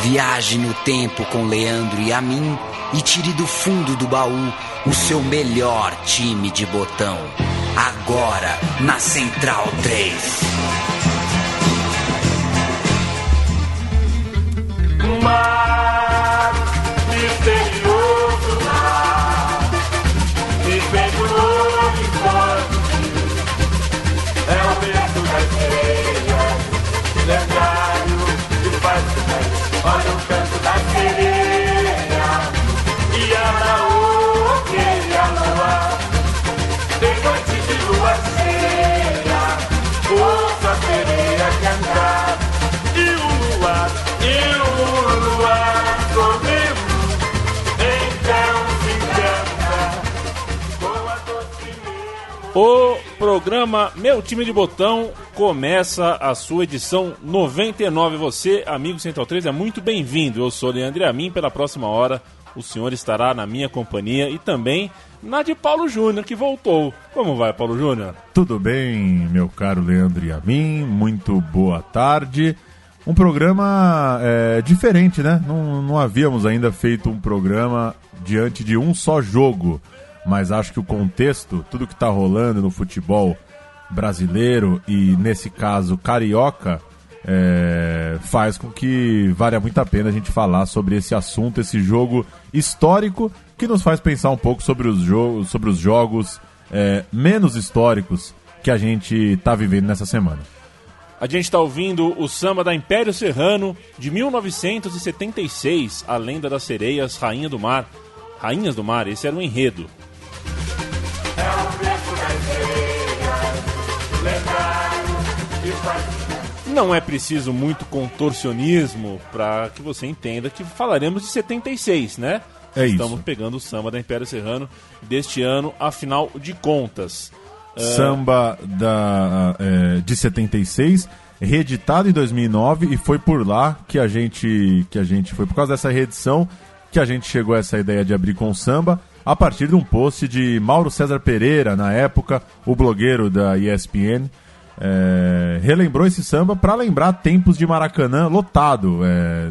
Viaje no tempo com Leandro e a mim e tire do fundo do baú o seu melhor time de botão. Agora na Central 3. Mar misterioso, mar vivendo no horizonte, é o berço das sereias, lendário e fascinante. Olha o canto da sereia e a laúde e a lua, tem noite de lua cheia, ouça a sereia cantar e o luar. E o luar sorrindo, então se encanta com a doce. O programa Meu Time de Botão começa a sua edição 99. Você, amigo Central 3, é muito bem-vindo. Eu sou Leandro Amin. Pela próxima hora, o senhor estará na minha companhia e também na de Paulo Júnior, que voltou. Como vai, Paulo Júnior? Tudo bem, meu caro Leandro Amin. Muito boa tarde. Um programa diferente, né? Não havíamos ainda feito um programa diante de um só jogo, mas acho que o contexto, tudo que está rolando no futebol brasileiro e, nesse caso, carioca, faz com que valha muito a pena a gente falar sobre esse assunto, esse jogo histórico que nos faz pensar um pouco sobre os jogos menos históricos que a gente está vivendo nessa semana. A gente está ouvindo o samba da Império Serrano de 1976, A Lenda das Sereias, Rainhas do Mar. Esse era o enredo. Não é preciso muito contorcionismo para que você entenda que falaremos de 76, né? Estamos pegando o samba da Império Serrano deste ano, afinal de contas. Samba de 76, reeditado em 2009, e foi por lá que a gente foi por causa dessa reedição que a gente chegou a essa ideia de abrir com o samba, a partir de um post de Mauro César Pereira, na época, o blogueiro da ESPN, relembrou esse samba para lembrar tempos de Maracanã lotado.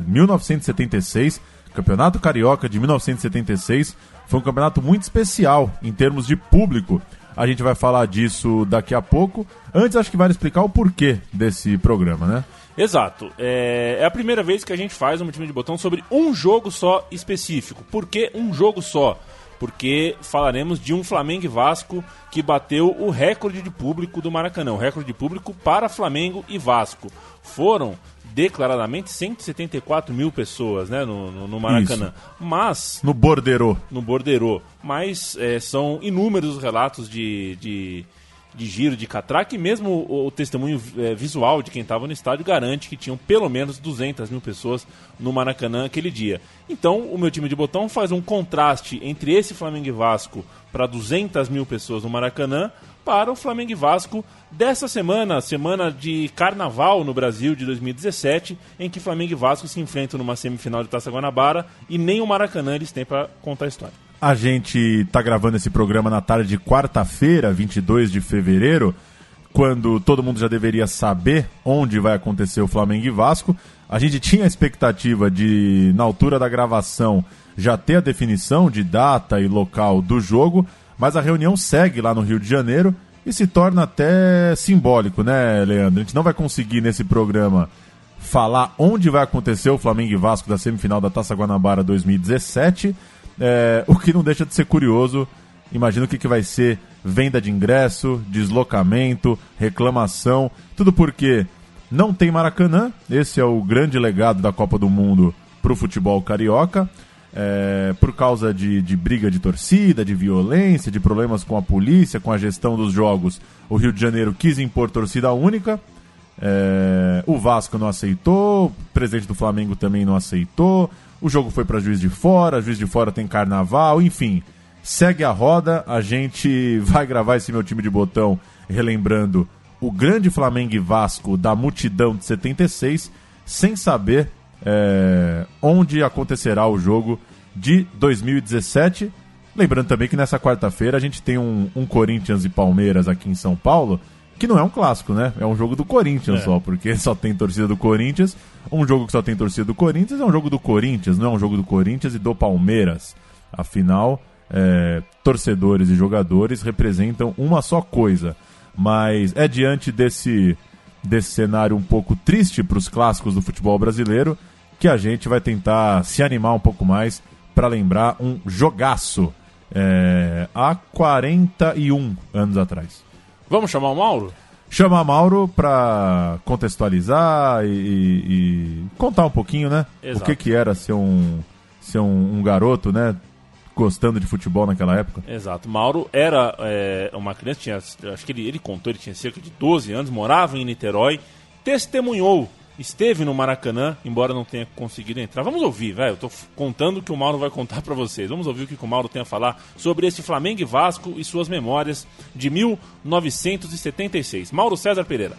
1976, Campeonato Carioca de 1976, foi um campeonato muito especial em termos de público. A gente vai falar disso daqui a pouco. Antes, acho que vale explicar o porquê desse programa, né? Exato. É a primeira vez que a gente faz um time de botão sobre um jogo só específico. Por que um jogo só? Porque falaremos de um Flamengo e Vasco que bateu o recorde de público do Maracanã. O recorde de público para Flamengo e Vasco. Foram declaradamente 174 mil pessoas, né, no Maracanã. Isso. Mas no Bordeiro. Mas são inúmeros os relatos de giro, de catraca, e mesmo o testemunho visual de quem estava no estádio garante que tinham pelo menos 200 mil pessoas no Maracanã aquele dia. Então o meu time de botão faz um contraste entre esse Flamengo e Vasco para 200 mil pessoas no Maracanã para o Flamengo e Vasco dessa semana de Carnaval no Brasil de 2017, em que Flamengo e Vasco se enfrentam numa semifinal de Taça Guanabara e nem o Maracanã eles têm para contar a história. A gente está gravando esse programa na tarde de quarta-feira, 22 de fevereiro, quando todo mundo já deveria saber onde vai acontecer o Flamengo e Vasco. A gente tinha a expectativa de, na altura da gravação, já ter a definição de data e local do jogo, mas a reunião segue lá no Rio de Janeiro e se torna até simbólico, né, Leandro? A gente não vai conseguir nesse programa falar onde vai acontecer o Flamengo e Vasco da semifinal da Taça Guanabara 2017, o que não deixa de ser curioso. Imagino o que vai ser venda de ingresso, deslocamento, reclamação, tudo porque não tem Maracanã. Esse é o grande legado da Copa do Mundo para o futebol carioca. Por causa de briga de torcida, de violência, de problemas com a polícia, com a gestão dos jogos, o Rio de Janeiro quis impor torcida única. O Vasco não aceitou, o presidente do Flamengo também não aceitou, o jogo foi para Juiz de Fora tem carnaval, enfim, segue a roda. A gente vai gravar esse meu time de botão relembrando o grande Flamengo e Vasco da multidão de 76, sem saber onde acontecerá o jogo de 2017. Lembrando também que nessa quarta-feira a gente tem um Corinthians e Palmeiras aqui em São Paulo, que não é um clássico, né? É um jogo do Corinthians só, porque só tem torcida do Corinthians. Um jogo que só tem torcida do Corinthians é um jogo do Corinthians, não é um jogo do Corinthians e do Palmeiras. Afinal, torcedores e jogadores representam uma só coisa. Mas é diante desse cenário um pouco triste para os clássicos do futebol brasileiro que a gente vai tentar se animar um pouco mais para lembrar um jogaço há 41 anos atrás. Vamos chamar o Mauro? Chamar Mauro para contextualizar e contar um pouquinho, né? Exato. O que era ser um garoto, né? Gostando de futebol naquela época. Exato. Mauro era uma criança, acho que ele contou, ele tinha cerca de 12 anos, morava em Niterói, testemunhou, esteve no Maracanã, embora não tenha conseguido entrar. Vamos ouvir, velho. Eu tô contando o que o Mauro vai contar pra vocês. Vamos ouvir o que o Mauro tem a falar sobre esse Flamengo e Vasco e suas memórias de 1976. Mauro César Pereira.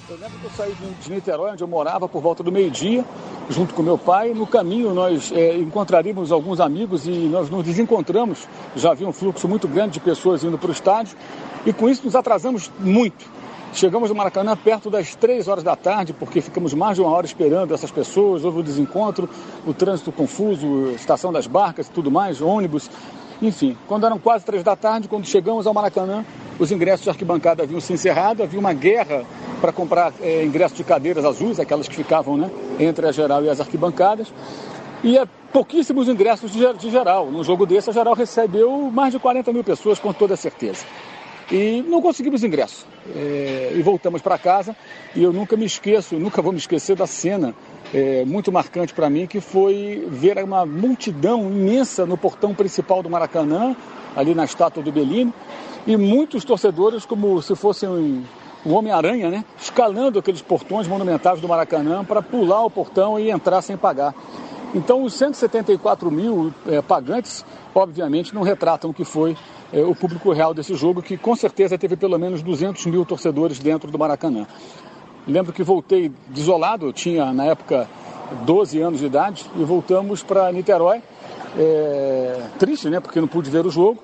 Eu lembro que eu saí de Niterói, onde eu morava, por volta do meio-dia, junto com meu pai. No caminho nós encontraríamos alguns amigos e nós nos desencontramos. Já havia um fluxo muito grande de pessoas indo para o estádio e com isso nos atrasamos muito. Chegamos no Maracanã perto das 3 horas da tarde, porque ficamos mais de 1 hora esperando essas pessoas, houve o desencontro, o trânsito confuso, estação das barcas e tudo mais, ônibus, enfim. Quando eram quase 3 da tarde, quando chegamos ao Maracanã, os ingressos de arquibancada haviam se encerrado, havia uma guerra para comprar ingressos de cadeiras azuis, aquelas que ficavam, né, entre a geral e as arquibancadas, e pouquíssimos ingressos de geral. Num jogo desse, a geral recebeu mais de 40 mil pessoas, com toda certeza. E não conseguimos ingresso. E voltamos para casa e eu nunca vou me esquecer da cena muito marcante para mim, que foi ver uma multidão imensa no portão principal do Maracanã, ali na estátua do Bellini, e muitos torcedores como se fossem o Homem-Aranha, né, escalando aqueles portões monumentais do Maracanã para pular o portão e entrar sem pagar. Então os 174 mil pagantes, obviamente, não retratam o que foi o público real desse jogo, que com certeza teve pelo menos 200 mil torcedores dentro do Maracanã. Lembro que voltei desolado, eu tinha na época 12 anos de idade, e voltamos para Niterói, triste, né, porque não pude ver o jogo,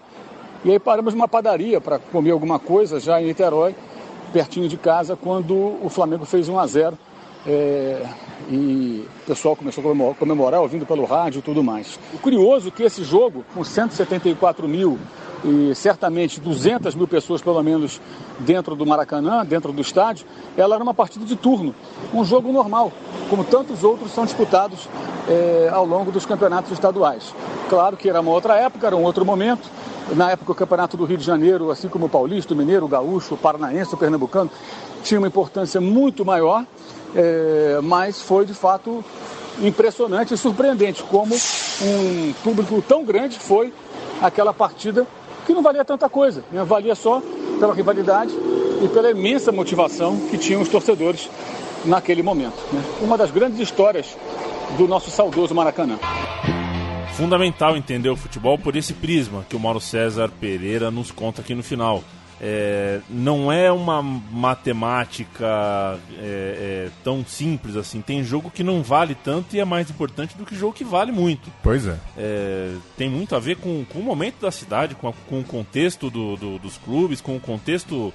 e aí paramos numa padaria para comer alguma coisa já em Niterói, pertinho de casa, quando o Flamengo fez 1-0, e o pessoal começou a comemorar, ouvindo pelo rádio e tudo mais. O curioso é que esse jogo, com 174 mil e certamente 200 mil pessoas pelo menos dentro do Maracanã, dentro do estádio, ela era uma partida de turno, um jogo normal, como tantos outros são disputados ao longo dos campeonatos estaduais. Claro que era uma outra época, era um outro momento. Na época o campeonato do Rio de Janeiro, assim como o paulista, o mineiro, o gaúcho, o paranaense, o pernambucano, tinha uma importância muito maior, mas foi de fato impressionante e surpreendente como um público tão grande foi aquela partida, que não valia tanta coisa, né? Valia só pela rivalidade e pela imensa motivação que tinham os torcedores naquele momento, né? Uma das grandes histórias do nosso saudoso Maracanã. Fundamental entender o futebol por esse prisma que o Mauro César Pereira nos conta aqui no final. Não é uma matemática tão simples assim. Tem jogo que não vale tanto e é mais importante do que jogo que vale muito. Pois é. Tem muito a ver com o momento da cidade, com o contexto dos clubes, com o contexto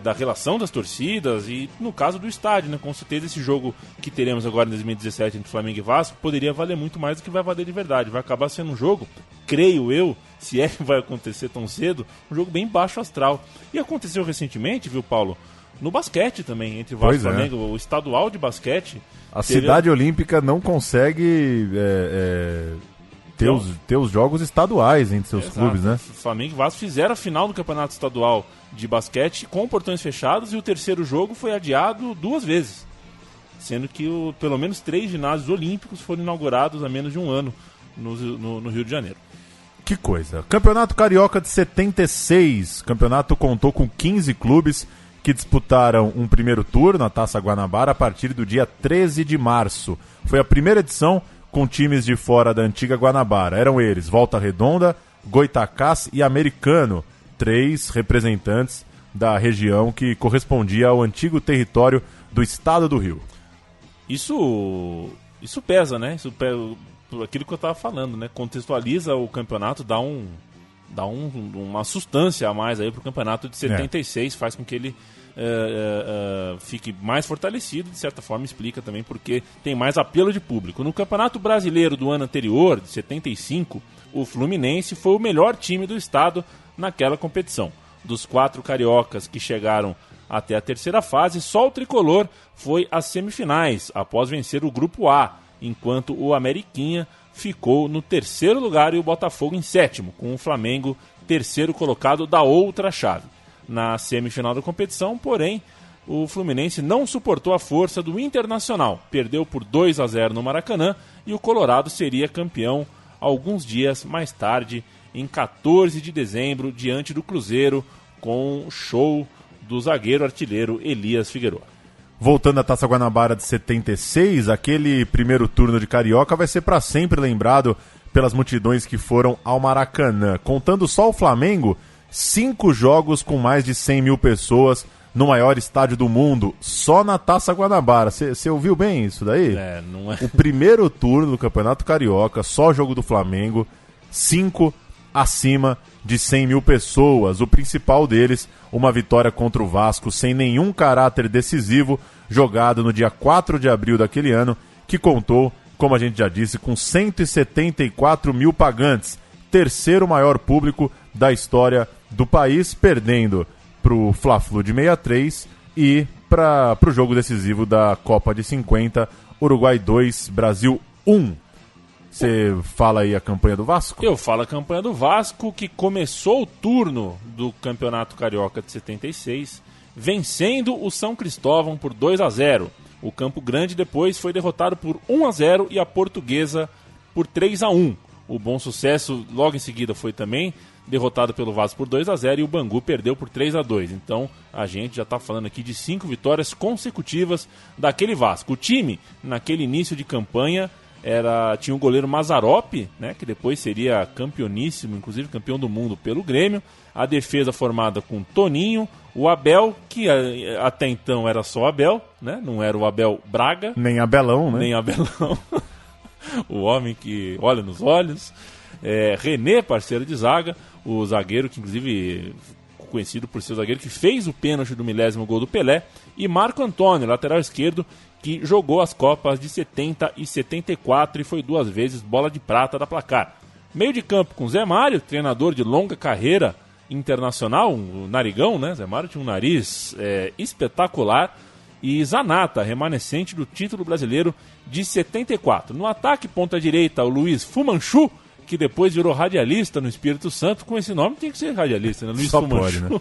da relação das torcidas e no caso do estádio, né? Com certeza esse jogo que teremos agora em 2017 entre Flamengo e Vasco poderia valer muito mais do que vai valer de verdade. Vai acabar sendo um jogo, creio eu, se é que vai acontecer tão cedo, um jogo bem baixo astral. E aconteceu recentemente, viu, Paulo? No basquete também, entre Vasco e Flamengo, o estadual de basquete. A cidade olímpica não consegue ter os jogos estaduais entre seus clubes, né? Flamengo e Vasco fizeram a final do campeonato estadual de basquete com portões fechados e o terceiro jogo foi adiado 2 vezes. Sendo que pelo menos 3 ginásios olímpicos foram inaugurados há menos de um ano no Rio de Janeiro. Que coisa. Campeonato Carioca de 76. O campeonato contou com 15 clubes que disputaram um primeiro turno na Taça Guanabara a partir do dia 13 de março. Foi a primeira edição com times de fora da antiga Guanabara. Eram eles Volta Redonda, Goitacás e Americano, 3 representantes da região que correspondia ao antigo território do estado do Rio. Isso pesa, né? Isso pesa, aquilo que eu estava falando, né? Contextualiza o campeonato, dá uma sustância a mais aí pro campeonato de 76, faz com que ele fique mais fortalecido. De certa forma explica também porque tem mais apelo de público. No Campeonato Brasileiro do ano anterior, de 75, o Fluminense foi o melhor time do estado naquela competição. Dos 4 cariocas que chegaram até a terceira fase, só o Tricolor foi às semifinais, após vencer o Grupo A, enquanto o Ameriquinha ficou no terceiro lugar e o Botafogo em sétimo, com o Flamengo terceiro colocado da outra chave. Na semifinal da competição, porém, o Fluminense não suportou a força do Internacional, perdeu por 2-0 no Maracanã e o Colorado seria campeão alguns dias mais tarde, em 14 de dezembro, diante do Cruzeiro, com o show do zagueiro artilheiro Elias Figueroa. Voltando à Taça Guanabara de 76, aquele primeiro turno de Carioca vai ser para sempre lembrado pelas multidões que foram ao Maracanã. Contando só o Flamengo, 5 jogos com mais de 100 mil pessoas no maior estádio do mundo, só na Taça Guanabara. Você ouviu bem isso daí? Não é. O primeiro turno do Campeonato Carioca, só jogo do Flamengo, 5 acima de 100 mil pessoas. O principal deles, uma vitória contra o Vasco sem nenhum caráter decisivo, jogado no dia 4 de abril daquele ano, que contou, como a gente já disse, com 174 mil pagantes, terceiro maior público da história do país, perdendo para o Fla-Flu de 63 e para o jogo decisivo da Copa de 50, Uruguai 2, Brasil 1. Você fala aí a campanha do Vasco? Eu falo a campanha do Vasco, que começou o turno do Campeonato Carioca de 76, vencendo o São Cristóvão por 2-0. O Campo Grande depois foi derrotado por 1-0 e a Portuguesa por 3-1. O Bom Sucesso logo em seguida foi também derrotado pelo Vasco por 2-0 e o Bangu perdeu por 3-2. Então a gente já está falando aqui de 5 vitórias consecutivas daquele Vasco. O time, naquele início de campanha, tinha o goleiro Mazzaropi, né, que depois seria campeoníssimo, inclusive campeão do mundo pelo Grêmio. A defesa formada com Toninho, o Abel, que até então era só Abel, né, não era o Abel Braga. Nem Abelão, né? Nem Abelão. O homem que olha nos olhos. René, parceiro de zaga, o zagueiro que inclusive conhecido por ser o zagueiro que fez o pênalti do 10º gol do Pelé, e Marco Antônio, lateral esquerdo, que jogou as Copas de 70 e 74 e foi 2 vezes bola de prata da Placar. Meio de campo com Zé Mário, treinador de longa carreira internacional, um narigão, né? Zé Mário tinha um nariz espetacular, e Zanata, remanescente do título brasileiro de 74. No ataque, ponta direita, o Luiz Fumanchu, que depois virou radialista no Espírito Santo. Com esse nome tem que ser radialista, né? Luiz Só Fumanchu. pode, né?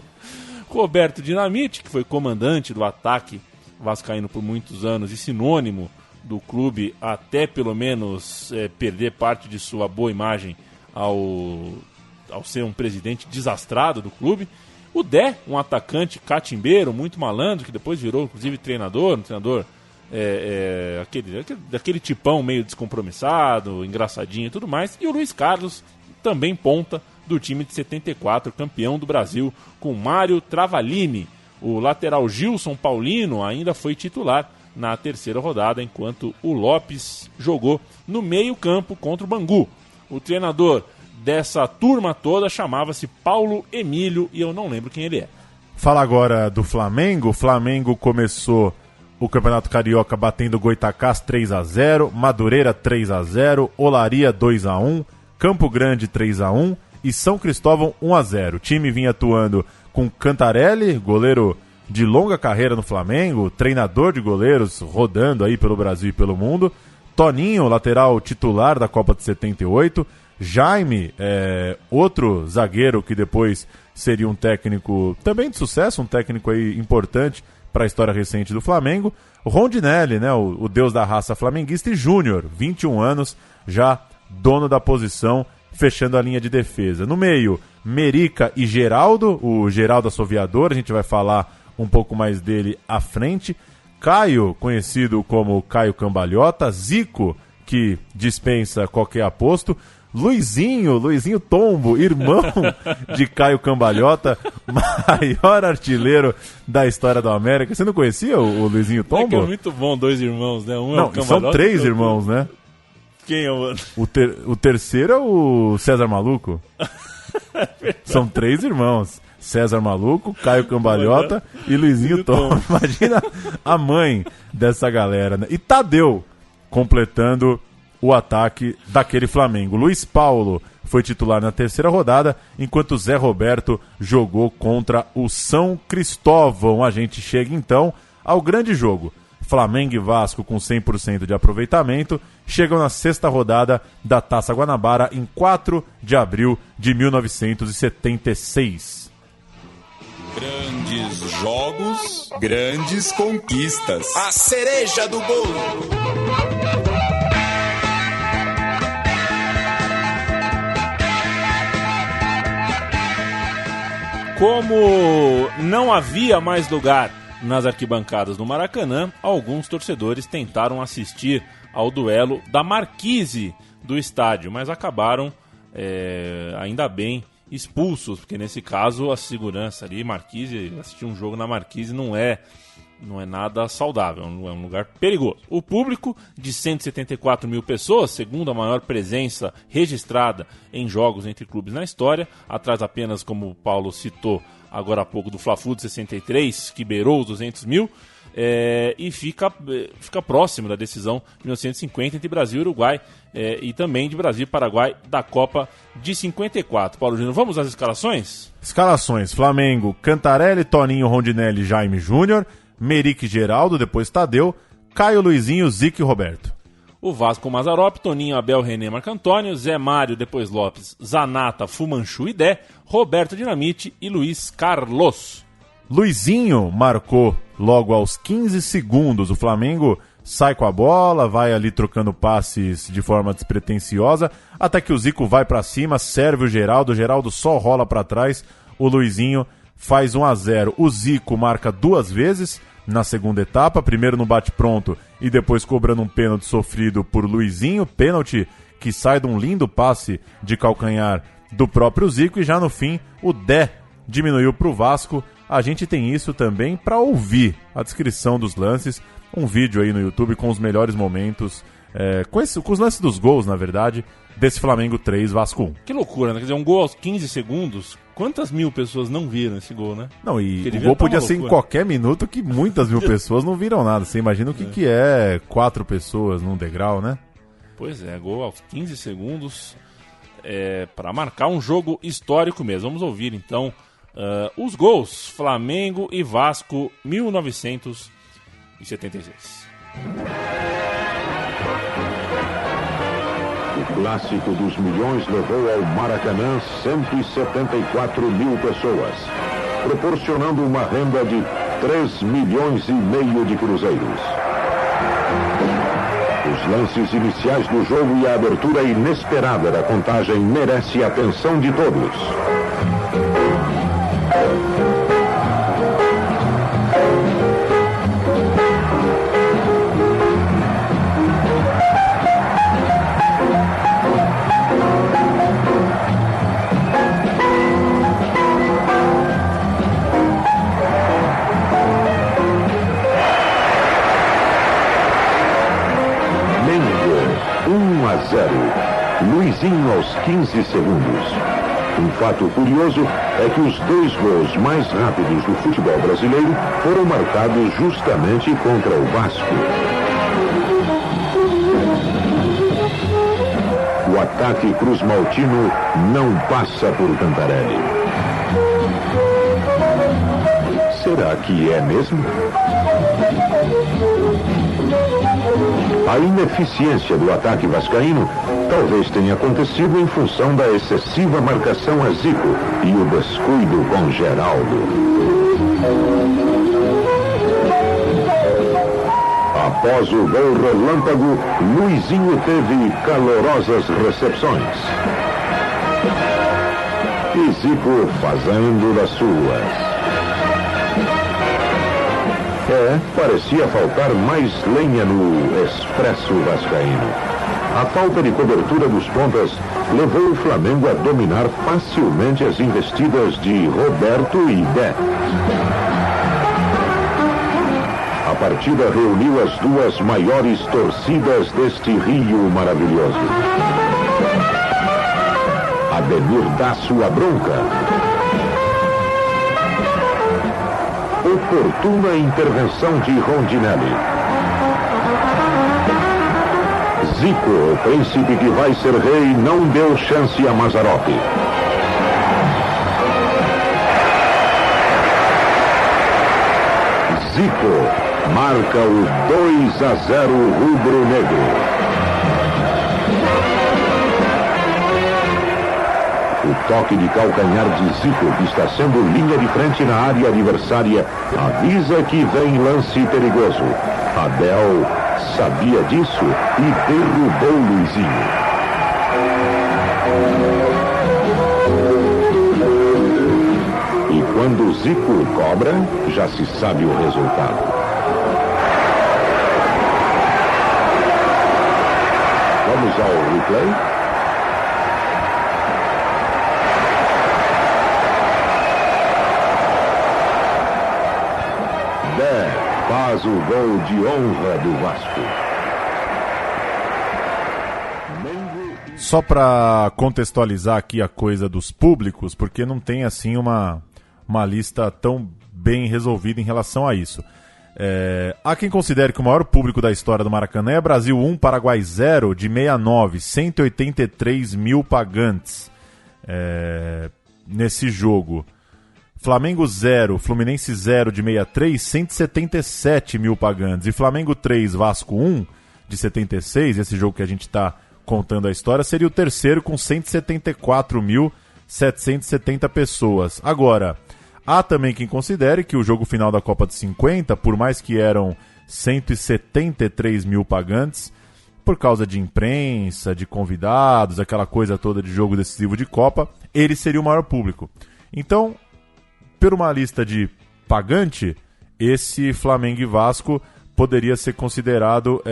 Roberto Dinamite, que foi comandante do ataque vascaíno por muitos anos e sinônimo do clube até pelo menos perder parte de sua boa imagem ao ser um presidente desastrado do clube. O Dé, um atacante catimbeiro, muito malandro, que depois virou inclusive treinador, daquele tipão meio descompromissado, engraçadinho e tudo mais. E o Luiz Carlos, também ponta do time de 74, campeão do Brasil, com Mário Travaglini. O lateral Gilson Paulino ainda foi titular na terceira rodada, enquanto o Lopes jogou no meio-campo contra o Bangu. O treinador dessa turma toda chamava-se Paulo Emílio e eu não lembro quem ele é. Fala agora do Flamengo. O Flamengo começou o Campeonato Carioca batendo Goitacás 3-0, Madureira 3-0, Olaria 2-1, Campo Grande 3-1 e São Cristóvão 1-0. O time vinha atuando com Cantarelli, goleiro de longa carreira no Flamengo, treinador de goleiros, rodando aí pelo Brasil e pelo mundo. Toninho, lateral titular da Copa de 78. Jaime, outro zagueiro que depois seria um técnico também de sucesso, um técnico aí importante para a história recente do Flamengo. Rondinelli, né, o deus da raça flamenguista, e Júnior, 21 anos, já dono da posição, fechando a linha de defesa. No meio, Merica e Geraldo, o Geraldo assoviador, a gente vai falar um pouco mais dele à frente. Caio, conhecido como Caio Cambalhota. Zico, que dispensa qualquer aposto. Luizinho Tombo, irmão de Caio Cambalhota, maior artilheiro da história da América. Você não conhecia o Luizinho Tombo? É muito bom, 2 irmãos, né? Um não, é o Cambalhota, são 3 irmãos, né? Quem é o outro? O terceiro é o César Maluco. São 3 irmãos. César Maluco, Caio Cambalhota e Luizinho Tom. Imagina a mãe dessa galera, né? E Tadeu completando o ataque daquele Flamengo. Luiz Paulo foi titular na terceira rodada, enquanto Zé Roberto jogou contra o São Cristóvão. A gente chega então ao grande jogo. Flamengo e Vasco com 100% de aproveitamento chegam na sexta rodada da Taça Guanabara em 4 de abril de 1976. Grandes jogos, grandes conquistas. A cereja do bolo. Como não havia mais lugar nas arquibancadas do Maracanã, alguns torcedores tentaram assistir ao duelo da marquise do estádio, mas acabaram, ainda bem, expulsos, porque nesse caso a segurança ali, marquise, assistir um jogo na marquise não é nada saudável, é um lugar perigoso. O público de 174 mil pessoas, segunda maior presença registrada em jogos entre clubes na história, atrás apenas, como o Paulo citou agora há pouco, do Fla-Flu de 63, que beirou os 200 mil, e fica próximo da decisão de 1950 entre Brasil e Uruguai, e também de Brasil e Paraguai da Copa de 54. Paulo Júnior, vamos às escalações? Escalações: Flamengo, Cantarelli, Toninho, Rondinelli, Jaime Júnior, Merique, Geraldo, depois Tadeu, Caio, Luizinho, Zico e Roberto. O Vasco, Mazzaropi, Toninho, Abel, René, Marco Antônio, Zé Mário, depois Lopes, Zanata, Fumanchu e Dé, Roberto Dinamite e Luiz Carlos. Luizinho marcou logo aos 15 segundos. O Flamengo sai com a bola, vai ali trocando passes de forma despretensiosa, até que o Zico vai pra cima, serve o Geraldo só rola pra trás, o Luizinho faz 1-0. O Zico marca 2 vezes na segunda etapa, primeiro no bate-pronto e depois cobrando um pênalti sofrido por Luizinho, pênalti que sai de um lindo passe de calcanhar do próprio Zico, e já no fim o Dé diminuiu pro Vasco. A gente tem isso também para ouvir a descrição dos lances, um vídeo aí no YouTube com os melhores momentos, com os lances dos gols, na verdade, desse Flamengo 3, Vasco 1. Que loucura, né? Quer dizer, um gol aos 15 segundos, quantas mil pessoas não viram esse gol, né? Não, e o gol podia ser em qualquer minuto que muitas mil pessoas não viram nada. Você imagina o que é 4 pessoas num degrau, né? Pois é, gol aos 15 segundos para marcar um jogo histórico mesmo. Vamos ouvir então os gols: Flamengo e Vasco 1976. O clássico dos milhões levou ao Maracanã 174 mil pessoas, proporcionando uma renda de 3,5 milhões de cruzeiros. Os lances iniciais do jogo e a abertura inesperada da contagem merece a atenção de todos. Luizinho aos 15 segundos. Um fato curioso é que os 2 gols mais rápidos do futebol brasileiro foram marcados justamente contra o Vasco. O ataque cruzmaltino não passa por Cantarelli. Será que é mesmo? A ineficiência do ataque vascaíno talvez tenha acontecido em função da excessiva marcação a Zico e o descuido com Geraldo. Após o gol relâmpago, Luizinho teve calorosas recepções. E Zico fazendo das suas. Parecia faltar mais lenha no expresso vascaíno. A falta de cobertura dos pontas levou o Flamengo a dominar facilmente as investidas de Roberto e Dé. A partida reuniu as 2 maiores torcidas deste Rio maravilhoso. Ademir dá sua bronca. oportuna intervenção de Rondinelli. Zico, o príncipe que vai ser rei, não deu chance a Mazzaropi. Zico marca o 2-0 rubro-negro. O toque de calcanhar de Zico, que está sendo linha de frente na área adversária, avisa que vem lance perigoso. Abel sabia disso e derrubou Luizinho. E quando Zico cobra, já se sabe o resultado. Vamos ao replay. Faz o gol de honra do Vasco. Só para contextualizar aqui a coisa dos públicos, porque não tem assim uma lista tão bem resolvida em relação a isso. Há quem considere que o maior público da história do Maracanã é Brasil 1, Paraguai 0, de 69, 183 mil pagantes nesse jogo. Flamengo 0, Fluminense 0 de 63, 177 mil pagantes. E Flamengo 3, Vasco 1 de 76, esse jogo que a gente está contando a história, seria o terceiro com 174.770 pessoas. Agora, há também quem considere que o jogo final da Copa de 50, por mais que eram 173 mil pagantes, por causa de imprensa, de convidados, aquela coisa toda de jogo decisivo de Copa, ele seria o maior público. Então, por uma lista de pagante, esse Flamengo e Vasco poderia ser considerado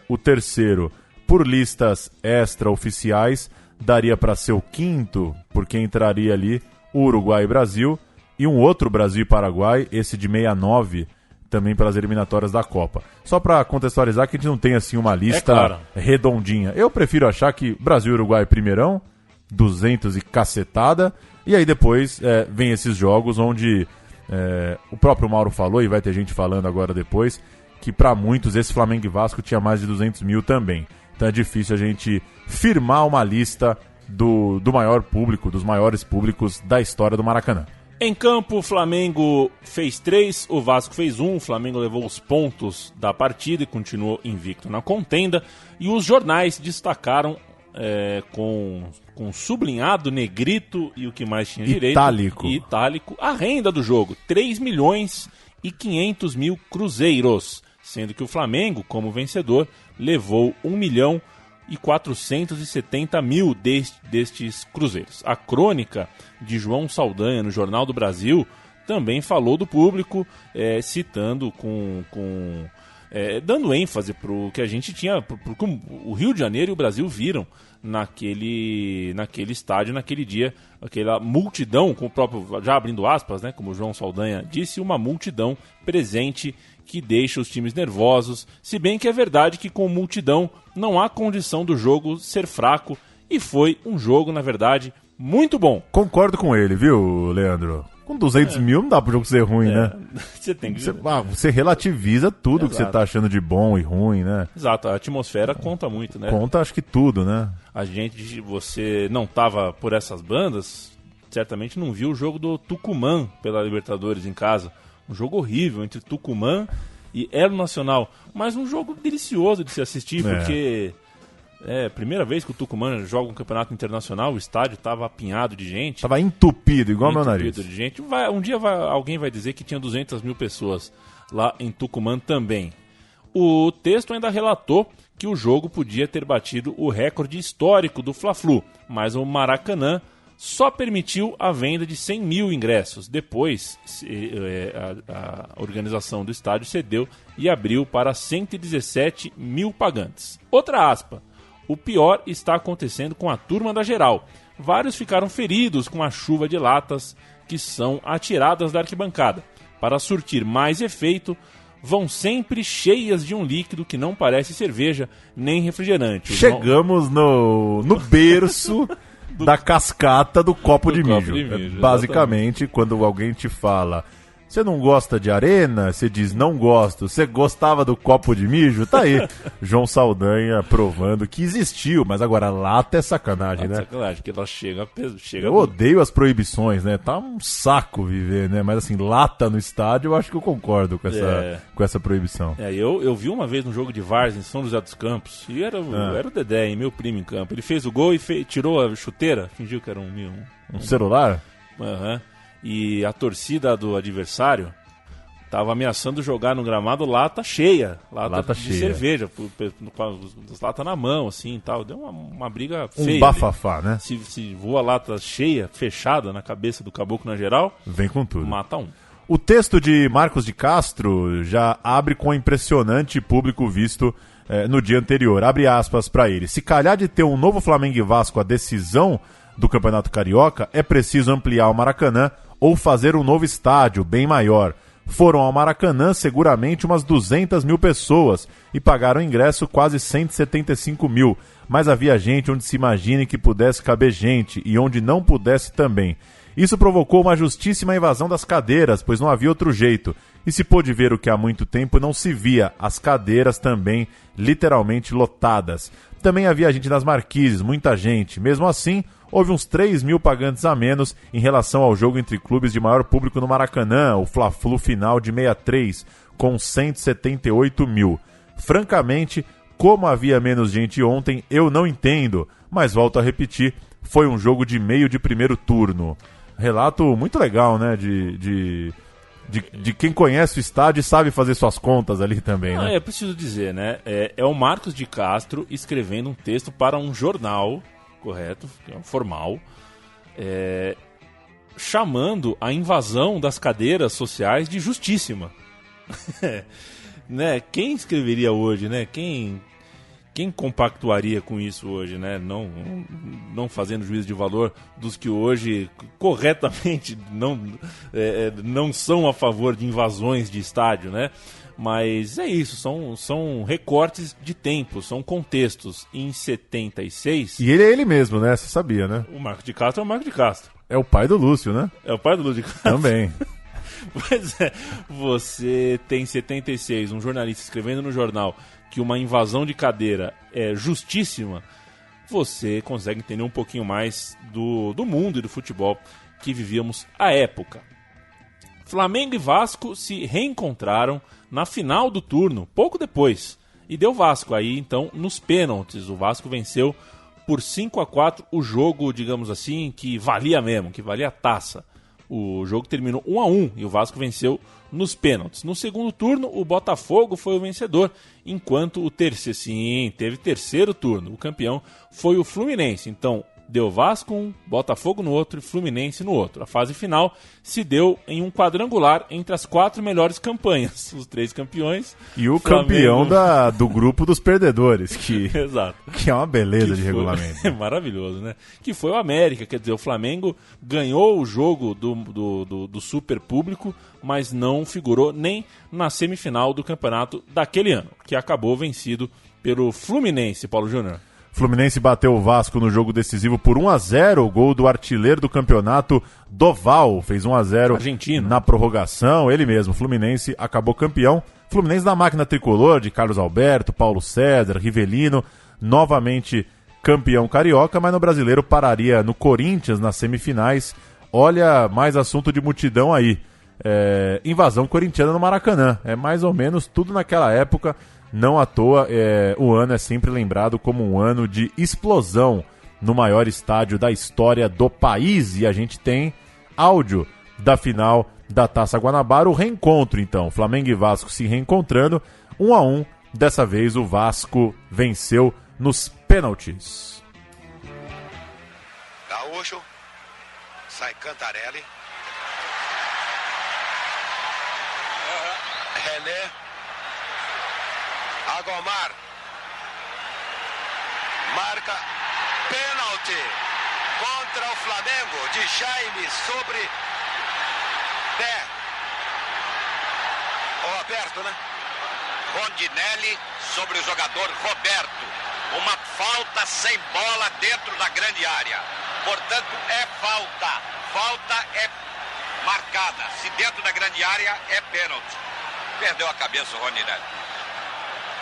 o terceiro. Por listas extra-oficiais, daria para ser o quinto, porque entraria ali o Uruguai e Brasil, e um outro Brasil e Paraguai, esse de 69, também pelas eliminatórias da Copa. Só para contextualizar que a gente não tem assim uma lista redondinha. Eu prefiro achar que Brasil e Uruguai primeirão, 200 e cacetada, e aí depois vem esses jogos onde o próprio Mauro falou, e vai ter gente falando agora depois, que para muitos esse Flamengo e Vasco tinha mais de 200 mil também. Então é difícil a gente firmar uma lista do maior público, dos maiores públicos da história do Maracanã. Em campo, o Flamengo fez 3, o Vasco fez 1, o Flamengo levou os pontos da partida e continuou invicto na contenda, e os jornais destacaram com sublinhado, negrito e o que mais tinha direito. Itálico. A renda do jogo, 3.500.000 cruzeiros, sendo que o Flamengo, como vencedor, levou 1.470.000 destes cruzeiros. A crônica de João Saldanha no Jornal do Brasil também falou do público, citando dando ênfase para o que a gente tinha, porque o Rio de Janeiro e o Brasil viram naquele estádio, naquele dia, aquela multidão, com o próprio, já abrindo aspas, né, como o João Saldanha disse, uma multidão presente que deixa os times nervosos, se bem que é verdade que com multidão não há condição do jogo ser fraco, e foi um jogo, na verdade, muito bom. Concordo com ele, viu, Leandro? Com 200 mil não dá pro jogo ser ruim, né? Você tem que... Você relativiza tudo que você tá achando de bom e ruim, né? Exato, a atmosfera conta muito, né? Conta acho que tudo, né? Você não tava por essas bandas, certamente não viu o jogo do Tucumã pela Libertadores em casa. Um jogo horrível entre Tucumã e Elo Nacional, mas um jogo delicioso de se assistir, porque... primeira vez que o Tucumã joga um campeonato internacional, o estádio estava apinhado de gente. Tava entupido, igual meu nariz. De gente. Um dia alguém vai dizer que tinha 200 mil pessoas lá em Tucumã também. O texto ainda relatou que o jogo podia ter batido o recorde histórico do Fla-Flu, mas o Maracanã só permitiu a venda de 100 mil ingressos. Depois, a organização do estádio cedeu e abriu para 117 mil pagantes. Outra aspa. O pior está acontecendo com a turma da geral. Vários ficaram feridos com a chuva de latas que são atiradas da arquibancada. Para surtir mais efeito, vão sempre cheias de um líquido que não parece cerveja nem refrigerante. Chegamos no berço da cascata do copo de mijo. Basicamente, quando alguém te fala Você não gosta de arena? Você diz não gosto. Você gostava do copo de mijo? Tá aí. João Saldanha provando que existiu, mas agora lata é sacanagem, né? Sacanagem, porque ela chega. Eu odeio as proibições, né? Tá um saco viver, né? Mas assim, lata no estádio, eu acho que eu concordo com essa proibição. Eu vi uma vez no jogo de Várzea em São José dos Campos, e era o Dedé, meu primo em campo. Ele fez o gol e tirou a chuteira, fingiu que era um celular? Aham. E a torcida do adversário tava ameaçando jogar no gramado lata cheia. Lata de cheia. Cerveja, com as latas na mão, assim e tal. Deu uma briga feia. Um bafafá, né? Se voa lata cheia, fechada na cabeça do caboclo na geral, vem com tudo. Mata um. O texto de Marcos de Castro já abre com impressionante público visto no dia anterior. Abre aspas para ele. Se calhar de ter um novo Flamengo e Vasco a decisão do Campeonato Carioca, é preciso ampliar o Maracanã ou fazer um novo estádio, bem maior. Foram ao Maracanã seguramente umas 200 mil pessoas e pagaram ingresso quase 175 mil. Mas havia gente onde se imagine que pudesse caber gente e onde não pudesse também. Isso provocou uma justíssima invasão das cadeiras, pois não havia outro jeito. E se pôde ver o que há muito tempo não se via, as cadeiras também literalmente lotadas. Também havia gente nas marquises, muita gente. Mesmo assim, houve uns 3 mil pagantes a menos em relação ao jogo entre clubes de maior público no Maracanã, o Fla-Flu final de 63, com 178 mil. Francamente, como havia menos gente ontem, eu não entendo, mas volto a repetir, foi um jogo de meio de primeiro turno. Relato muito legal, né, de quem conhece o estádio e sabe fazer suas contas ali também, né? É preciso dizer, né, é o Marcos de Castro escrevendo um texto para um jornal, correto, formal, chamando a invasão das cadeiras sociais de justíssima. Né? Quem escreveria hoje, né? Quem compactuaria com isso hoje, né? Não fazendo juízo de valor dos que hoje corretamente não são a favor de invasões de estádio, né? Mas é isso, são recortes de tempo, são contextos. Em 76... E ele é ele mesmo, né? Você sabia, né? O Marcos de Castro é o Marcos de Castro. É o pai do Lúcio, né? É o pai do Lúcio de Castro. Também. Pois é, você tem em 76 um jornalista escrevendo no jornal que uma invasão de cadeira é justíssima, você consegue entender um pouquinho mais do mundo e do futebol que vivíamos à época. Flamengo e Vasco se reencontraram na final do turno, pouco depois, e deu Vasco aí, então, nos pênaltis. O Vasco venceu por 5-4 o jogo, digamos assim, que valia mesmo, que valia a taça. O jogo terminou 1-1 e o Vasco venceu nos pênaltis. No segundo turno, o Botafogo foi o vencedor, enquanto o terceiro, sim, teve terceiro turno. O campeão foi o Fluminense. Então, deu Vasco um, Botafogo no outro e Fluminense no outro. A fase final se deu em um quadrangular entre as 4 melhores campanhas. Os 3 campeões. E o Flamengo... campeão do grupo dos perdedores, que, Exato. Que é uma beleza de regulamento. É maravilhoso, né? Que foi o América, quer dizer, o Flamengo ganhou o jogo do super público, mas não figurou nem na semifinal do campeonato daquele ano, que acabou vencido pelo Fluminense, Paulo Júnior. Fluminense bateu o Vasco no jogo decisivo por 1-0, o gol do artilheiro do campeonato, Doval, fez 1-0 argentino na prorrogação, ele mesmo, Fluminense acabou campeão. Fluminense da máquina tricolor de Carlos Alberto, Paulo César, Rivelino, novamente campeão carioca, mas no brasileiro pararia no Corinthians nas semifinais. Olha, mais assunto de multidão aí. Invasão corintiana no Maracanã, é mais ou menos tudo naquela época. Não à toa, o ano é sempre lembrado como um ano de explosão no maior estádio da história do país. E a gente tem áudio da final da Taça Guanabara, o reencontro então, Flamengo e Vasco se reencontrando, 1-1, dessa vez o Vasco venceu nos pênaltis. Gaúcho, sai Cantarelli, René, Agomar, marca pênalti contra o Flamengo de Jaime sobre Pé. Ou aberto, né? Rondinelli sobre o jogador Roberto. Uma falta sem bola dentro da grande área. Portanto, é falta. Falta é marcada. Se dentro da grande área, é pênalti. Perdeu a cabeça o Rondinelli.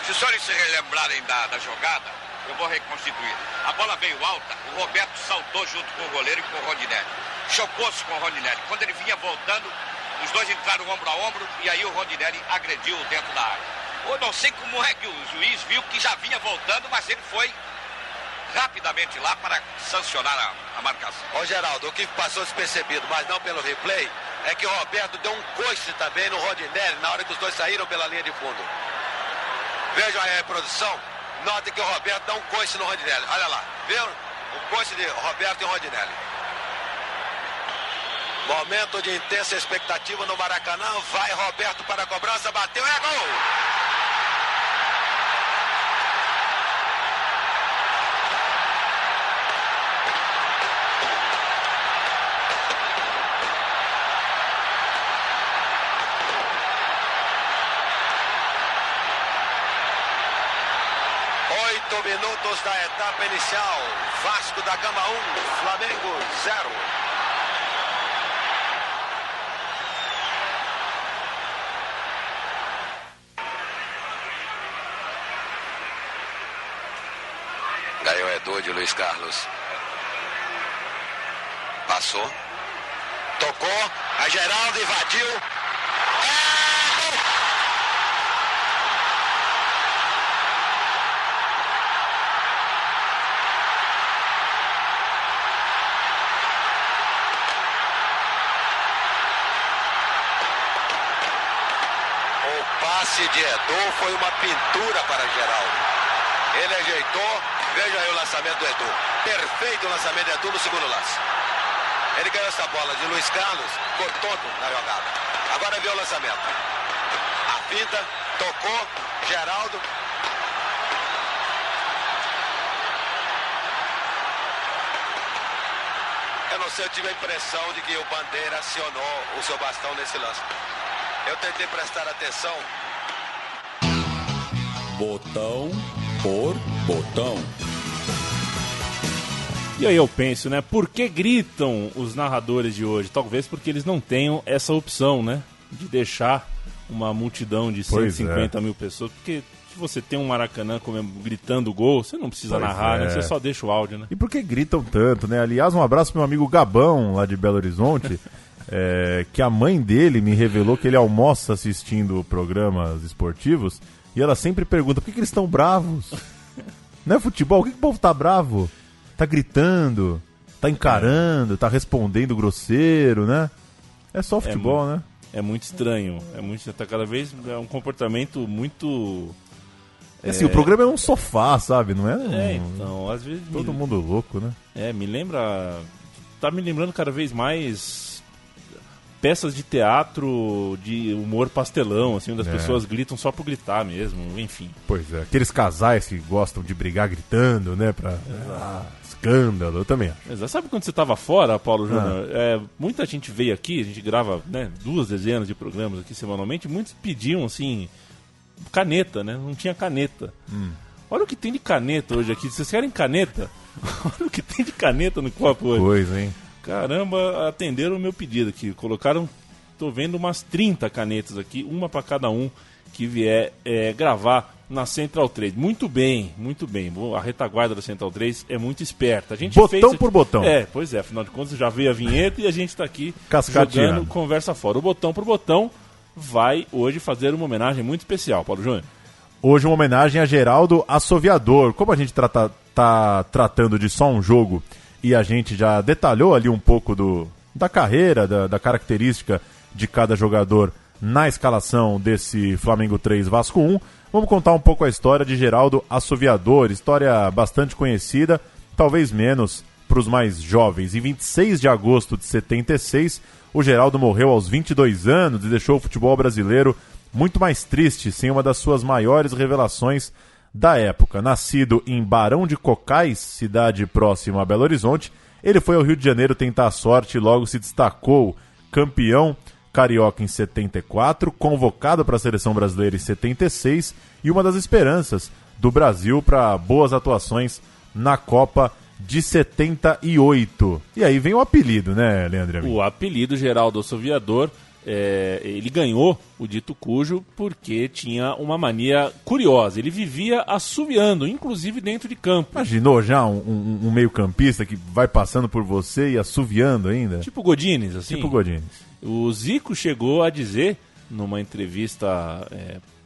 Se os senhores se relembrarem da jogada, eu vou reconstituir. A bola veio alta, o Roberto saltou junto com o goleiro e com o Rondinelli. Chocou-se com o Rondinelli. Quando ele vinha voltando, os dois entraram ombro a ombro e aí o Rondinelli agrediu dentro da área. Eu não sei como é que o juiz viu que já vinha voltando, mas ele foi rapidamente lá para sancionar a marcação. Ô Geraldo, o que passou despercebido, mas não pelo replay, é que o Roberto deu um coice também no Rondinelli na hora que os dois saíram pela linha de fundo. Vejam aí a reprodução, notem que o Roberto dá um coice no Rondinelli. Olha lá, viu? O coice de Roberto e Rondinelli. Momento de intensa expectativa no Maracanã. Vai Roberto para a cobrança, bateu, é gol! Minutos da etapa inicial. Vasco da Gama 1, Flamengo 0. Ganhou Edu de Luiz Carlos. Passou. Tocou. A Geraldo invadiu. De Edu foi uma pintura para Geraldo. Ele ajeitou, veja aí o lançamento do Edu. Perfeito o lançamento do Edu no segundo lance. Ele ganhou essa bola de Luiz Carlos, cortou na jogada. Agora viu o lançamento. A finta, tocou, Geraldo. Eu não sei, eu tive a impressão de que o Bandeira acionou o seu bastão nesse lance. Eu tentei prestar atenção. Botão por botão. E aí eu penso, né? Por que gritam os narradores de hoje? Talvez porque eles não tenham essa opção, né? De deixar uma multidão de 150 mil pessoas. Porque se você tem um Maracanã gritando gol, você não precisa narrar, né? Você só deixa o áudio, né? E por que gritam tanto, né? Aliás, um abraço pro meu amigo Gabão, lá de Belo Horizonte. Que a mãe dele me revelou que ele almoça assistindo programas esportivos. E ela sempre pergunta, por que eles estão bravos? Não é futebol? Por que o povo tá bravo? Tá gritando, tá encarando, tá respondendo grosseiro, né? É só futebol, né? É muito estranho. Tá cada vez é um comportamento muito... Assim, o programa é um sofá, sabe? Não é? Então, às vezes... Todo mundo louco, né? Me lembra... Tá me lembrando cada vez mais... peças de teatro de humor pastelão, assim, onde as pessoas gritam só por gritar mesmo, enfim. Pois é, aqueles casais que gostam de brigar gritando, né, pra escândalo, eu também acho. Exato. Sabe quando você estava fora, Paulo Júnior? Muita gente veio aqui, a gente grava, né, 2 dezenas de programas aqui semanalmente, muitos pediam, assim, caneta, né, não tinha caneta. Olha o que tem de caneta hoje aqui, vocês querem caneta? Olha o que tem de caneta no copo hoje. Pois, hein? Caramba, atenderam o meu pedido aqui. Colocaram, tô vendo umas 30 canetas aqui, uma para cada um que vier gravar na Central 3. Muito bem, muito bem. A retaguarda da Central 3 é muito esperta. A gente botão por botão. Pois é, afinal de contas já veio a vinheta e a gente está aqui cascateando, jogando conversa fora. O botão por botão vai hoje fazer uma homenagem muito especial, Paulo Júnior. Hoje uma homenagem a Geraldo Assoviador. Como a gente tá tratando de só um jogo e a gente já detalhou ali um pouco da carreira, da característica de cada jogador na escalação desse Flamengo 3 Vasco 1, vamos contar um pouco a história de Geraldo Assoviador, história bastante conhecida, talvez menos para os mais jovens. Em 26 de agosto de 76, o Geraldo morreu aos 22 anos e deixou o futebol brasileiro muito mais triste, sem uma das suas maiores revelações da época. Nascido em Barão de Cocais, cidade próxima a Belo Horizonte, ele foi ao Rio de Janeiro tentar a sorte e logo se destacou, campeão carioca em 74, convocado para a seleção brasileira em 76 e uma das esperanças do Brasil para boas atuações na Copa de 78. E aí vem o apelido, né, Leandro? O apelido Geraldo Assoviador, ele ganhou o dito cujo porque tinha uma mania curiosa. Ele vivia assoviando, inclusive dentro de campo. Imaginou já um meio-campista que vai passando por você e assoviando ainda? Tipo Godínez, assim? Tipo Godínez. O Zico chegou a dizer, numa entrevista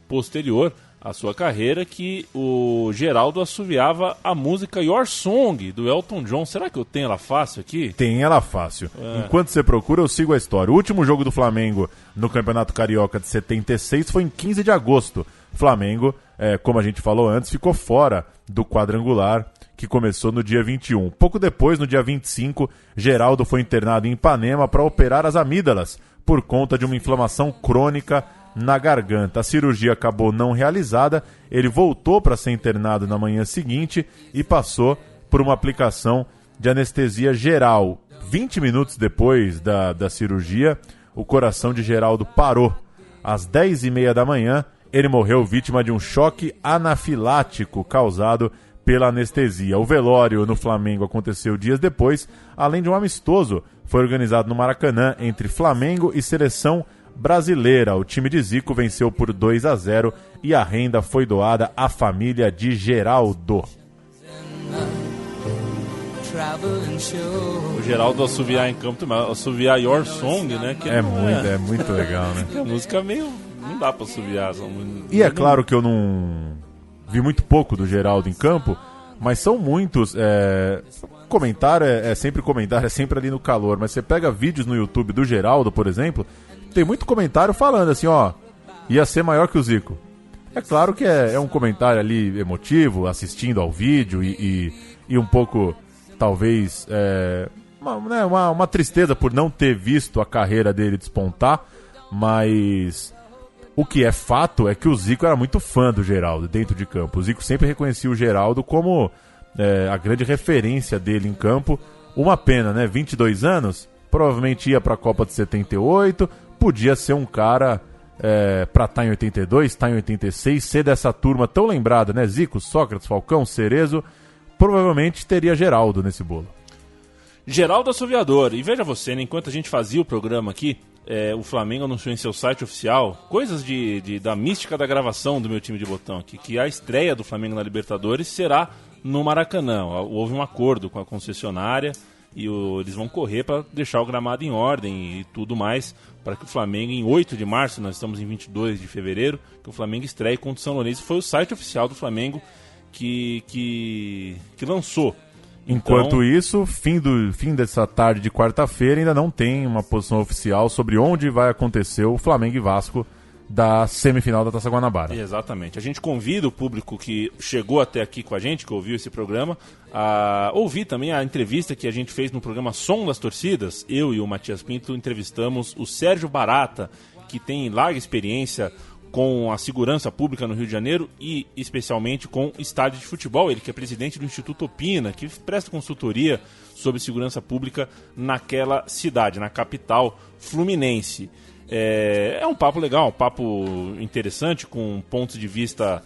posterior à sua carreira, que o Geraldo assoviava a música Your Song, do Elton John. Será que eu tenho ela fácil aqui? Tem ela fácil. Enquanto você procura, eu sigo a história. O último jogo do Flamengo no Campeonato Carioca de 76 foi em 15 de agosto. Flamengo, como a gente falou antes, ficou fora do quadrangular que começou no dia 21. Pouco depois, no dia 25, Geraldo foi internado em Ipanema para operar as amígdalas por conta de uma inflamação crônica na garganta. A cirurgia acabou não realizada, ele voltou para ser internado na manhã seguinte e passou por uma aplicação de anestesia geral. 20 minutos depois da cirurgia, o coração de Geraldo parou. Às 10h30 da manhã, ele morreu vítima de um choque anafilático causado pela anestesia. O velório no Flamengo aconteceu dias depois, além de um amistoso, foi organizado no Maracanã entre Flamengo e Seleção Brasileira. O time de Zico venceu por 2-0 e a renda foi doada à família de Geraldo. O Geraldo assoviar em campo, assoviar Your Song, né? Que é muito legal, né? A música meio... não dá pra assoviar. E é claro que eu não vi muito pouco do Geraldo em campo, mas são muitos. Comentário é sempre comentário, é sempre ali no calor. Mas você pega vídeos no YouTube do Geraldo, por exemplo, tem muito comentário falando assim, ó, ia ser maior que o Zico. É claro que é um comentário ali emotivo, assistindo ao vídeo e um pouco, talvez, uma tristeza por não ter visto a carreira dele despontar, mas o que é fato é que o Zico era muito fã do Geraldo dentro de campo. O Zico sempre reconhecia o Geraldo como a grande referência dele em campo. Uma pena, né? 22 anos, provavelmente ia para a Copa de 78, podia ser um cara para estar em 82, estar em 86, ser dessa turma tão lembrada, né? Zico, Sócrates, Falcão, Cerezo, provavelmente teria Geraldo nesse bolo. Geraldo Assoviador. E veja você, né, enquanto a gente fazia o programa aqui, o Flamengo anunciou em seu site oficial coisas da mística da gravação do Meu Time de Botão aqui, que a estreia do Flamengo na Libertadores será no Maracanã. Houve um acordo com a concessionária e eles vão correr para deixar o gramado em ordem e tudo mais, para que o Flamengo, em 8 de março, nós estamos em 22 de fevereiro, que o Flamengo estreie contra o São Lourenço. Foi o site oficial do Flamengo que lançou. Enquanto isso, fim dessa tarde de quarta-feira, ainda não tem uma posição oficial sobre onde vai acontecer o Flamengo e Vasco da semifinal da Taça Guanabara. Exatamente. A gente convida o público que chegou até aqui com a gente, que ouviu esse programa, a ouvir também a entrevista que a gente fez no programa Som das Torcidas. Eu e o Matias Pinto entrevistamos o Sérgio Barata, que tem larga experiência com a segurança pública no Rio de Janeiro e especialmente com estádio de futebol. Ele que é presidente do Instituto Opina, que presta consultoria sobre segurança pública naquela cidade, na capital fluminense. É um papo legal, um papo interessante, com pontos de vista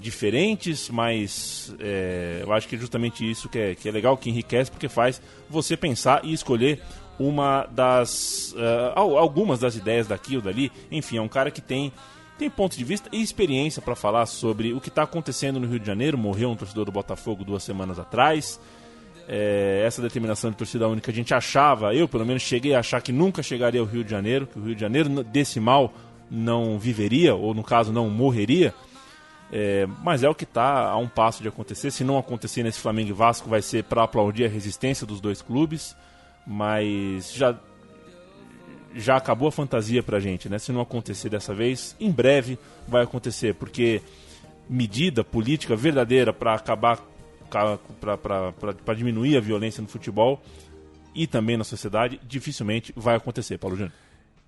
diferentes, mas eu acho que é justamente isso que é legal, que enriquece, porque faz você pensar e escolher algumas das ideias daqui ou dali. Enfim, é um cara que tem pontos de vista e experiência para falar sobre o que está acontecendo no Rio de Janeiro. Morreu um torcedor do Botafogo 2 semanas atrás. Essa determinação de torcida única a gente achava, eu pelo menos cheguei a achar que nunca chegaria ao Rio de Janeiro, que o Rio de Janeiro desse mal não viveria, ou no caso não morreria. Mas é o que está a um passo de acontecer. Se não acontecer nesse Flamengo e Vasco, vai ser para aplaudir a resistência dos dois clubes. Mas já acabou a fantasia pra gente, né? Se não acontecer dessa vez, em breve vai acontecer, porque medida política verdadeira para acabar, para diminuir a violência no futebol e também na sociedade, dificilmente vai acontecer, Paulo Júnior.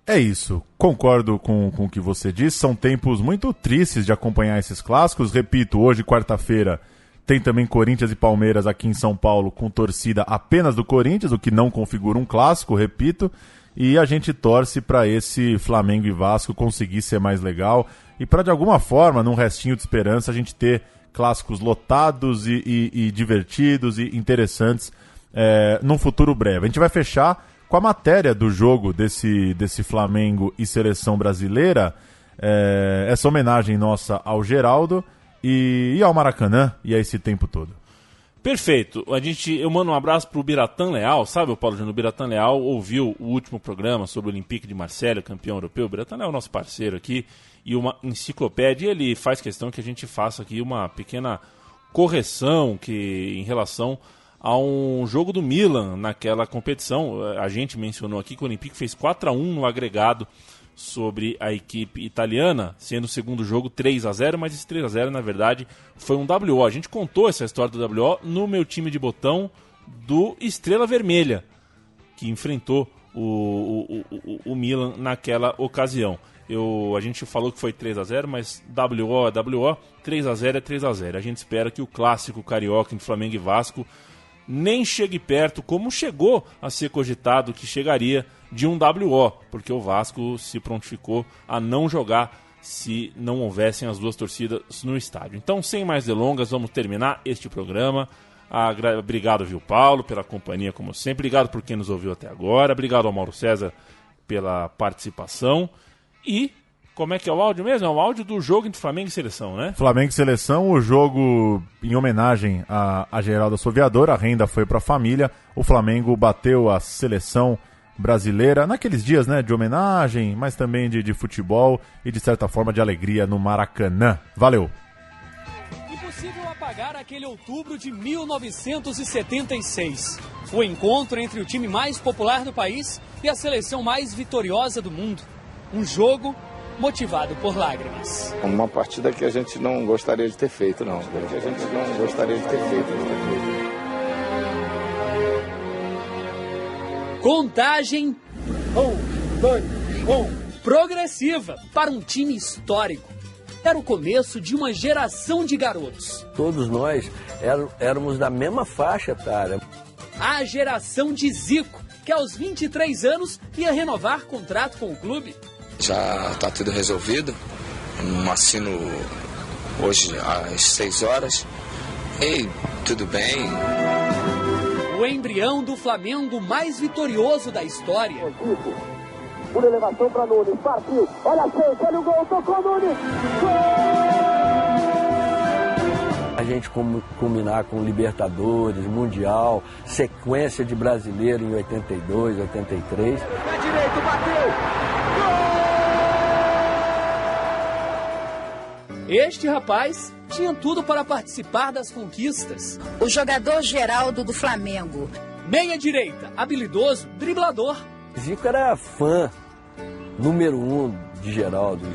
É isso, concordo com o que você disse, são tempos muito tristes de acompanhar esses clássicos. Repito, hoje, quarta-feira, tem também Corinthians e Palmeiras aqui em São Paulo, com torcida apenas do Corinthians, o que não configura um clássico, repito. e a gente torce para esse Flamengo e Vasco conseguir ser mais legal e para, de alguma forma, num restinho de esperança, a gente ter clássicos lotados e divertidos e interessantes num futuro breve. A gente vai fechar com a matéria do jogo desse Flamengo e Seleção Brasileira, essa homenagem nossa ao Geraldo e ao Maracanã e a esse tempo todo. Perfeito. Eu mando um abraço pro Biratan Leal, sabe, o Paulo Júnior? O Biratan Leal ouviu o último programa sobre o Olympique de Marselha, campeão europeu. O Biratan Leal é o nosso parceiro aqui e uma enciclopédia. E ele faz questão que a gente faça aqui uma pequena correção em relação a um jogo do Milan naquela competição. A gente mencionou aqui que o Olympique fez 4-1 no agregado sobre a equipe italiana, sendo o segundo jogo 3-0, mas esse 3-0 na verdade foi um WO. A gente contou essa história do WO no meu time de botão do Estrela Vermelha, que enfrentou o Milan naquela ocasião. A gente falou que foi 3-0, mas WO é WO, 3-0 é 3-0. A gente espera que o clássico carioca entre Flamengo e Vasco nem chegue perto, como chegou a ser cogitado que chegaria, de um WO, porque o Vasco se prontificou a não jogar se não houvessem as duas torcidas no estádio. Então, sem mais delongas, vamos terminar este programa. Obrigado, viu, Paulo, pela companhia, como sempre. Obrigado por quem nos ouviu até agora. Obrigado ao Mauro César pela participação. E como é que é o áudio mesmo? É o áudio do jogo entre Flamengo e Seleção, né? Flamengo e Seleção, o jogo em homenagem a Geraldo Assoviador, a renda foi para a família, o Flamengo bateu a Seleção Brasileira, naqueles dias, né, de homenagem, mas também de futebol e de certa forma de alegria no Maracanã. Valeu! Impossível apagar aquele outubro de 1976. O encontro entre o time mais popular do país e a seleção mais vitoriosa do mundo. Um jogo motivado por lágrimas. Uma partida que a gente não gostaria de ter feito, não. Contagem progressiva para um time histórico. Era o começo de uma geração de garotos. Todos nós éramos da mesma faixa etária. A geração de Zico, que aos 23 anos ia renovar contrato com o clube. Já está tudo resolvido. Assino hoje às 6 horas. E tudo bem. O embrião do Flamengo mais vitorioso da história. Por elevação para Nunes, partiu, olha a chance, olha o gol, tocou Nunes, gol! A gente culminar com Libertadores, Mundial, sequência de brasileiro em 82, 83. Pé direito, bateu, gol! Este rapaz tinha tudo para participar das conquistas. O jogador Geraldo do Flamengo. Meia direita, habilidoso, driblador. Zico era fã número 1 de Geraldo.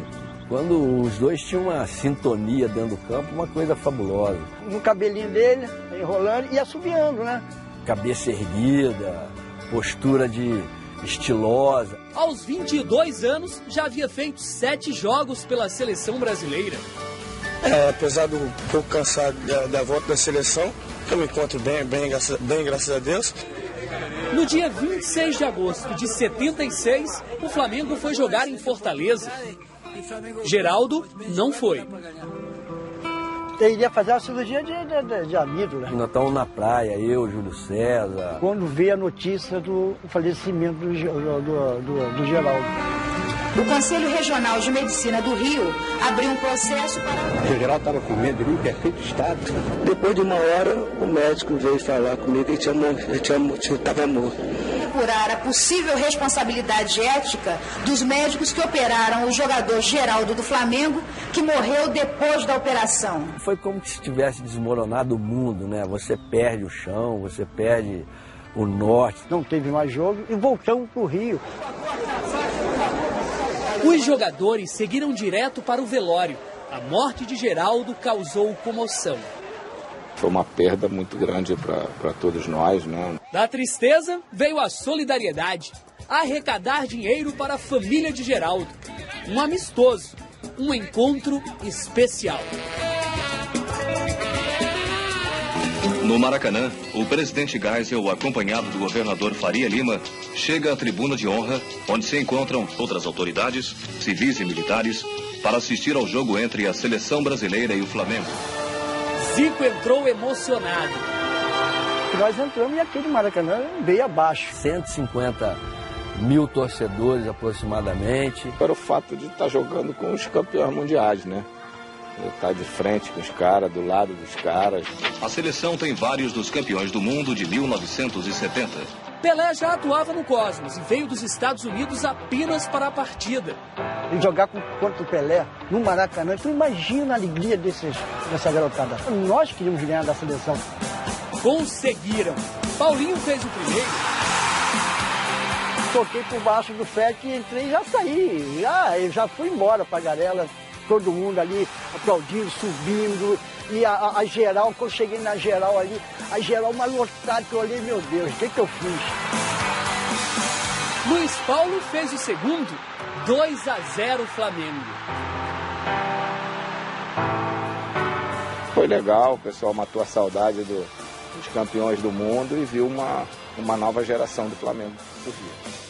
Quando os dois tinham uma sintonia dentro do campo, uma coisa fabulosa. No cabelinho dele, enrolando e assobiando, né? Cabeça erguida, postura estilosa. Aos 22 anos, já havia feito 7 jogos pela seleção brasileira. Apesar do pouco cansado da volta da seleção, eu me encontro bem, graças a Deus. No dia 26 de agosto de 76, o Flamengo foi jogar em Fortaleza. Geraldo não foi. Ele iria fazer a cirurgia de amido, né? Nós estamos na praia, eu, Júlio César. Quando veio a notícia do falecimento do Geraldo. O Conselho Regional de Medicina do Rio abriu um processo para... O Geraldo estava com medo, ele quer feito estado. Depois de uma hora, o médico veio falar comigo que ele estava morto. Apurar a possível responsabilidade ética dos médicos que operaram o jogador Geraldo do Flamengo, que morreu depois da operação. Foi como se tivesse desmoronado o mundo, né? Você perde o chão, você perde o norte. Não teve mais jogo e voltamos para o Rio. Os jogadores seguiram direto para o velório. A morte de Geraldo causou comoção. Foi uma perda muito grande para todos nós, né? Da tristeza veio a solidariedade. Arrecadar dinheiro para a família de Geraldo. Um amistoso, um encontro especial. No Maracanã, o presidente Geisel, acompanhado do governador Faria Lima, chega à tribuna de honra, onde se encontram outras autoridades, civis e militares, para assistir ao jogo entre a seleção brasileira e o Flamengo. Zico entrou emocionado. Nós entramos e aquele Maracanã veio abaixo. 150 mil torcedores aproximadamente. Era o fato de estar jogando com os campeões mundiais, né? Estar de frente com os caras, do lado dos caras. A seleção tem vários dos campeões do mundo de 1970. Pelé já atuava no Cosmos e veio dos Estados Unidos apenas para a partida. E jogar contra o Pelé no Maracanã, tu imagina a alegria dessa garotada. Nós queríamos ganhar da seleção. Conseguiram. Paulinho fez o primeiro. Toquei por baixo do FEC, entrei e já saí. Eu já fui embora pra Garela. Todo mundo ali aplaudindo, subindo. E a geral, quando eu cheguei na geral ali, a geral mais lotada, que eu olhei, meu Deus, o que eu fiz? Luiz Paulo fez o segundo, 2-0 Flamengo. Foi legal, o pessoal matou a saudade dos campeões do mundo e viu uma nova geração do Flamengo surgir.